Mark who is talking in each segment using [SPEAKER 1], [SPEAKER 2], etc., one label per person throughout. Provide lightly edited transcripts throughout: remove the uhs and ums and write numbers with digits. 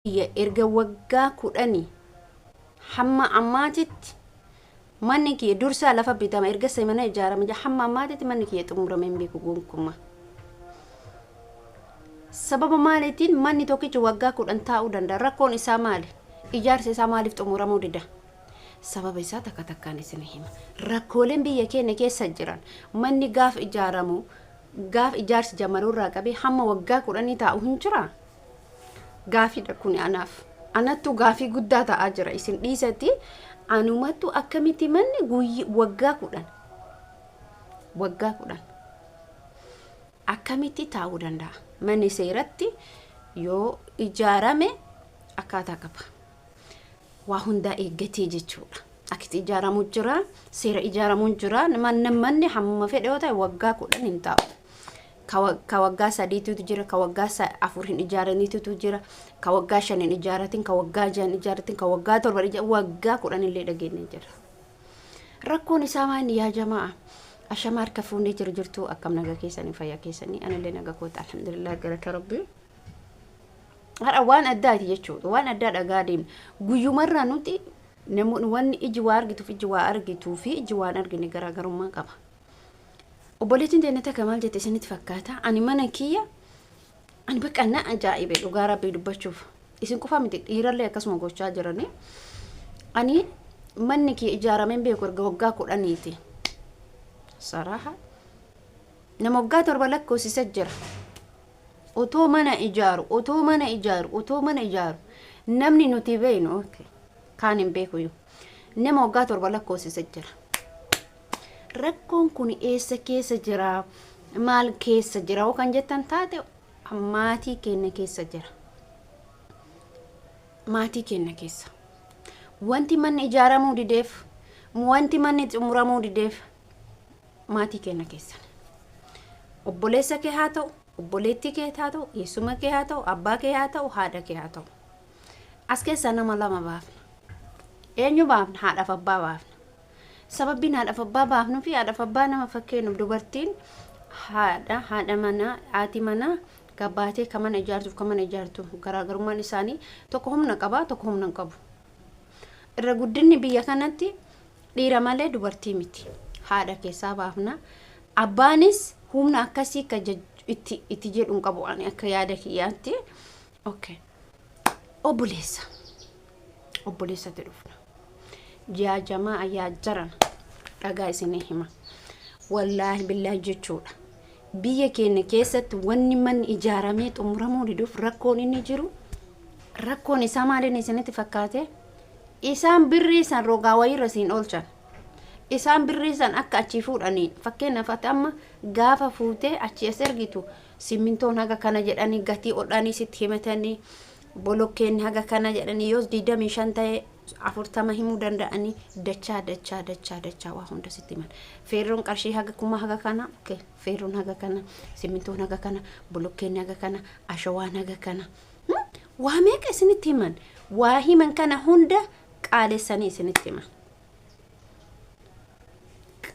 [SPEAKER 1] erga waggaa kudhanii hamma ammaatitti manni kee dursaa lafa bitama erga mana ijaarame hamma ammaatitti manni kee xumurame hin beeku gonkumaa. Sababa maaliitiin manni tokkichi waggaa 10 taa'uu danda'a? Rakkoon isaa maali? Ijaarsa isaa maaliif xumuramuu dida? Sababa isaa takka takkaan isin hima. Rakkooleen biyya keenya keessa jiran manni gaaf ijaaramu gaaf ijaarsi jamaruurraa qabee hamma waggaa 10 taa'u hin jiraa? Gaafidha kun anaaf. Anattu gaafii guddaa ta'aa jira isin dhiisatti anumattu akkamitti manni waggaa 10 akkamitti taa'uu danda'a? Manni seeratti yoo ijaarame akkaataa qaba. Waa hundaa eeggatee jechuudha. Akkitti ijaaramu jira, seera ijaaramu jira. Manni hamma fedhe yoo ta'e waggaa 10 hin taa'u. Ka waggaa 3tu jira, ka waggaa 4 hin ijaaranitu jira, ka waggaa 5 hin ijaaratin, ka waggaa 6 hin ijaaratin, ka waggaa 7 waggaa 10 illee dhageenye jira. Rakkoon isaa maali yaa jamaa? Ashamar ka fuunee jirtu akkam naga keessanii fayyaa keessanii anallee naga koota alhamdulillah galata rabbi. Hara waan addaati jechuudha. Waan addaa dhagaa deemna. Guyyumarraa nuti namoonni wanni iji waa argituu fi iji waan argine garaagarummaa qaba. Oboltiin deemnata kamaal jette isinitti fakkaata? Ani mana kiyya ani bakka na ajaa'ibe dhugaa rabbii dubbachuuf. Isin qofaa miti dhiirallee akkasuma gochaa jirani. Ani manni kiyya ijaarameen beeku erga waggaa 10ti. Saraha nama waggaa 7 lakkoofsisa jira. Otoo mana ijaaru namni nuti beeynu okay kaan hin beeku yoo nama waggaa 7 lakkoofsisa jira. Rakkoon kun eessa keessa jira? Maal keessa jira? Oo kan jettan taate maatii keenya keessa jira. Maatii keenya keessa wanti manni ijaaramuu dideef wanti manni xumuramuu dideef maatii keenya keessa. Obboleessa kee haa ta'u, obboleettii kee haa ta'u, eessuma kee haa ta'u, abbaa kee haa ta'u, haadha kee haa ta'u. As keessa nama lama baafna. Eenyu baafna? Haadhaaf abbaa baafna. Sababbiin haadhaaf abbaa baafnu fi haadhaaf abbaa nama fakkeenyu dubartiin haadha manaa, haati manaa gabbaatee kamana ijaartu garaagarummaan isaanii tokko humna qaba, tokko humna hin qabu. Irra guddinni biyya kanatti dhiira malee dubartii miti. Haadha keessaa baafna. Abbaanis humna akkasii ka itti jedhuun qabu ani akka yaada kiyyaatti. Okay. Obboleessatti dhufna. Yaa jamaa ayaa jaran dhagaa isinii hima. Wallaahi billaahi jechuudha. Biyya keenya keessatti wanni manni ijaaramee xumuramuu diduuf rakkoon inni jiru. Rakkoon isaa maaliin isinitti fakkaate? Isaan birrii san rogaa wayirra siin oolchan. Isaan birrii san akka achi fuudhanii fakkeenyaaf amma gaafa fuutee achi as ergitu simmintoon haga kana jedhanii gatii odhaanii sitti himatanii bolokkeen haga kana jedhanii yoos 25 ta'e 40 himuu danda'anii dachaa waa hunda sitti himan. Feerroon qarshii haga kuma haga kana okay feerroon haga kana simmintoon haga kana bolokkeen haga kana ashawaan haga kana waa meeqa isinitti himan? Waa himan kana hunda qaalessanii isinitti himan.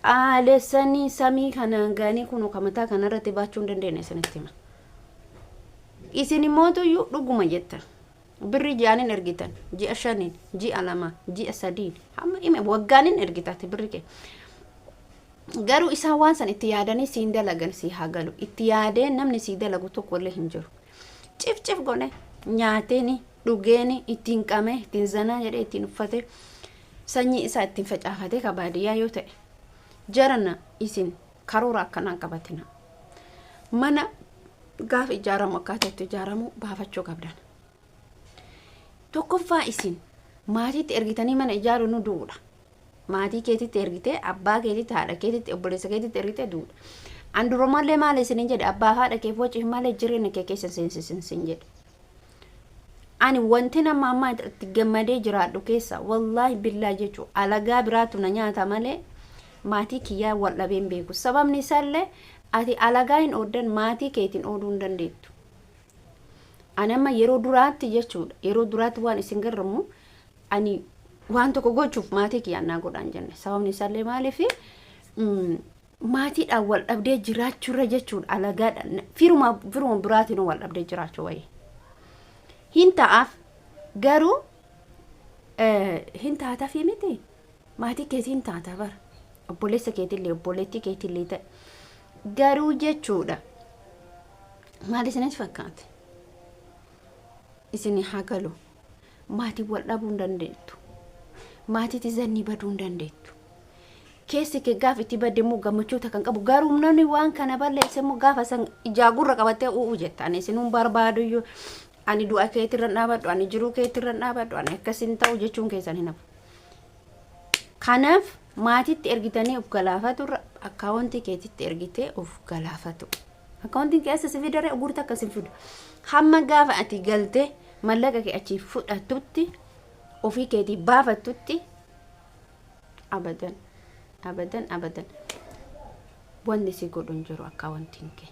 [SPEAKER 1] Qaalessanii samii kana gaanii kunu kamataa kanarratti baachuu hin dandeenye isinitti himan. Isin immoo dhuguma jettan. Birri jaanin ergitan, ji'a 5, ji'a 2, ji'a 3, hamma ime waggaanin ergitaati birri kee. Garuu isaan waan san itti yaadanii siin dalagan si hagalu. Itti yaadeen namni si dalagu tokko illee hin jiru. Cif gone nyaateeni, dhugeeni, ittiin qame, ittiin zanaa jedhee ittiin uffate sanyii isaa ittiin facaafate ka baadiyyaa yoo ta'e. Jarana isin karoora akkanaan qabatina. Mana gaaf ijaaramu akkaataa itti ijaaramu baafachuu qabdan. Tokkoffaa isin maatiitti ergitanii mana ijaaru nu duudha. Maatii keetitti ergite, abbaa keetitti, haadha keetitti, obboleessa keetitti ergite duudha. Anduromallee maal isiniin jedhe abbaa haadha kee foci malee jireenya kee keessa seensisin jedhe. Ani wanti nama amma itti gammadee jiraadhu keessa wallaahi billaa jechuudha. Alagaa biraatu na nyaata malee maatii kiyyaa wal dhabeen beeku. Sababni isaallee ati alagaa hin ooddan maatii keetiin ooduu hin dandeettu. Ani amma yeroo duraatti jechuudha. Yeroo duraatti waan isin garramu ani waan tokko gochuuf maatii kiyyaan naa godhaan jenne. Sababni isaallee maaliif maatiidhaan wal dhabdee jiraachuurra jechuudha. Alagaadhaan firuma biraatiin wal dhabdee jiraachuu wayii. Hinta'aaf garuu hin taata fi miti maatii keetiin taata bar obboleessa keetillee obboleettii keetillee ta'e garuu jechuudha maal isinis fakkaate isini hagalu maatii wal dhabuu hin dandeettu maatii zanni baduu hin dandeettu keessi kee gaaf itti baddeemu gammachuu kan qabu garuu namni waan kana balleesse immoo gaafa san ijaagurra qabattee uu jettaan isinuun barbaadu iyyuu ani du'a keetirra dhaabadhu ani jiruu keetirra dhaabadhu ani akkasin ta'u jechuun keessan hin hafu kanaaf maatiitti ergitanii of galaafatu akkaawuntii keetitti ergitee of galaafatu akkaawuntiin keessa si fidare gurta akkasin fidu hamma gaafa ati galtee mallaqa kee achi fudhatutti ofii keetii baafatutti abadan wanni si godhun jiru akkaawuntiin kee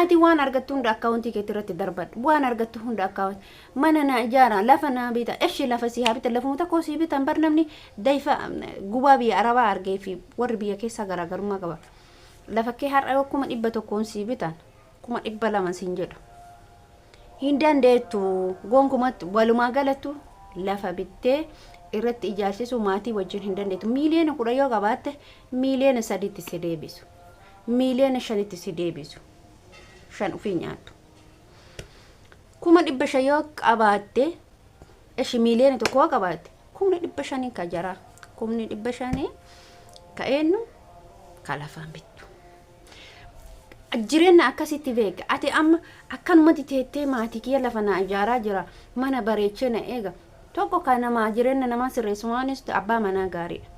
[SPEAKER 1] ati waan argattu hunda akkaawuntii keetti irratti darbadhu waan argattu hunda akkaawuntii mana na ijaara lafa na bita eshi lafa si habita lafa takko si bitan bar namni dayfa gubaa biyya arabaa argee fi warri biyya keessa garaagarummaa qaba lafa kee har'a akkuma 100 si bitan kuma 200 siin jedhu hin dandeettu gonkumatti walumaa galatu lafa bittee irratti ijaarsisu maatii wajjin hin dandeettu miiliyoona 10 yoo qabaatte miiliyoona 3 tti si deebisu miiliyoona 5 tti si deebisu shan ufii nyaatu kuma 500 yoo qabaatte eshi miiliyoona 1 qabaatte kuma 500 ka jara kuma 500 ka eenyu ka lafaan bittu jireenya akkasitti beeka ati amma akkanumatti teettee maatii kiyya lafa na ijaaraa jira mana bareechee na eega tokko kana ma jireenya nama sirreessuunis abbaa manaa gaariidha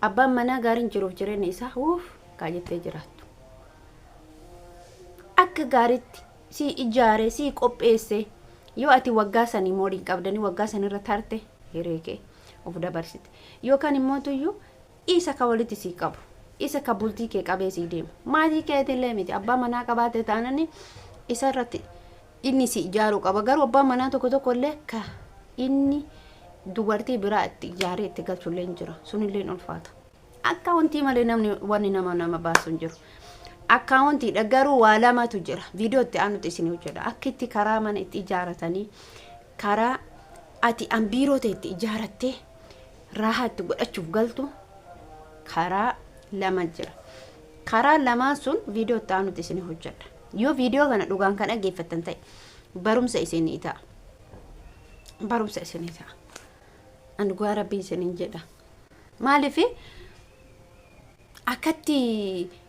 [SPEAKER 1] abbaan manaa gaariin jiruuf jireenya isaa kaajettee jiraattu akka gaariitti si ijaare si qopheesse yoo ati waggaa sanii moodii qabdanii waggaa sanirra tarte hireekee of dabarsite yookaan immoo tuyyuu isa ka walitti si qabu isa ka bultii kee qabee si deemu maatii keetillee miti abbaa manaa qabaate taanani isa irratti inni si ijaaruu qaba garuu abbaa manaa tokko illee ka inni dubartii biraa itti ijaaree itti galchullee hin jira sunillee ulfaata akkaawuntii malee namni wanni nama baasu hin jiru akkaawuntii garuu waa lamatu jira viidiyoo itti aanutti isin hojjedha akka itti karaa mana itti ijaaratanii karaa ati ambiiroo ta'e itti ijaarattee raahaa itti godhachuuf galtu karaa lama jira karaa lamaan sun viidiyoo itti aanutti isin hojjedha yoo viidiyoo kana dhugaan kan dhaggeeffattan ta'e barumsa isinii ta'a barumsa isinii ta'a an dhugaa rabbii isiniin jedha maaliif akkatti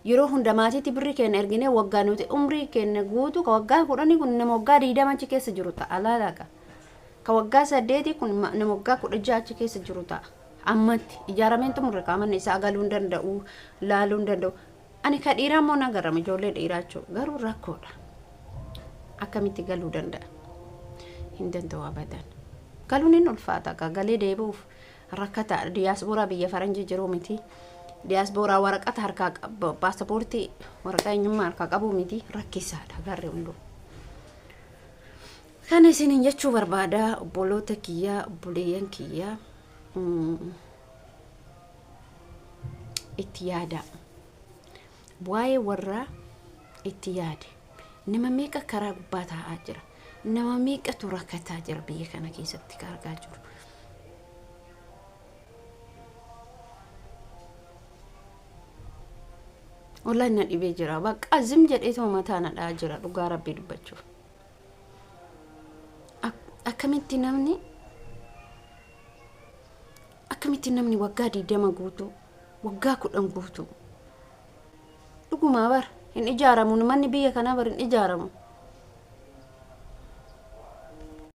[SPEAKER 1] yeroo hunda maatiitti birrii keenya erginee waggaa nuti umrii keenya guutu ka waggaa 10 kun nama waggaa 20 achi keessa jiru ta'a alaalaqa ka waggaa 8 kun nama waggaa 16 achi keessa jiru ta'a ammatti ijaarameen xumurre qaamanni isaa galuu hin danda'u laaluu hin danda'u ani ka dhiiraa moo nagarama ijoollee dhiiraachuu garuu rakkoodha akkamitti galuu danda'a hin danda'u abadan galuun hin ulfaata ka galee deebi'uuf rakkata diyaasbooraa biyya faranjii jiru miti diyaasbooraa waraqata harkaa paaspoortii waraqaa eenyummaa harkaa qabu miti rakkisaadha garri hunduu kana isiniin jechuu barbaada obboloota kiyyaa obboleeyyan kiyyaa itti yaada waa'ee warra itti yaade nama meeqa karaa gubbaa taa'aa jira nama meeqatu rakkataa jira biyya kana keessatti argaa jiru wallahi na dhibee jira bakka zim jedheetuma mataa na dhaa jira dhugaa rabbii dubbachuuf akkamitti namni waggaa 20 guutuu waggaa 10 guutuu dhuguma bar hin ijaaramu manni biyya kana bar hin ijaaramu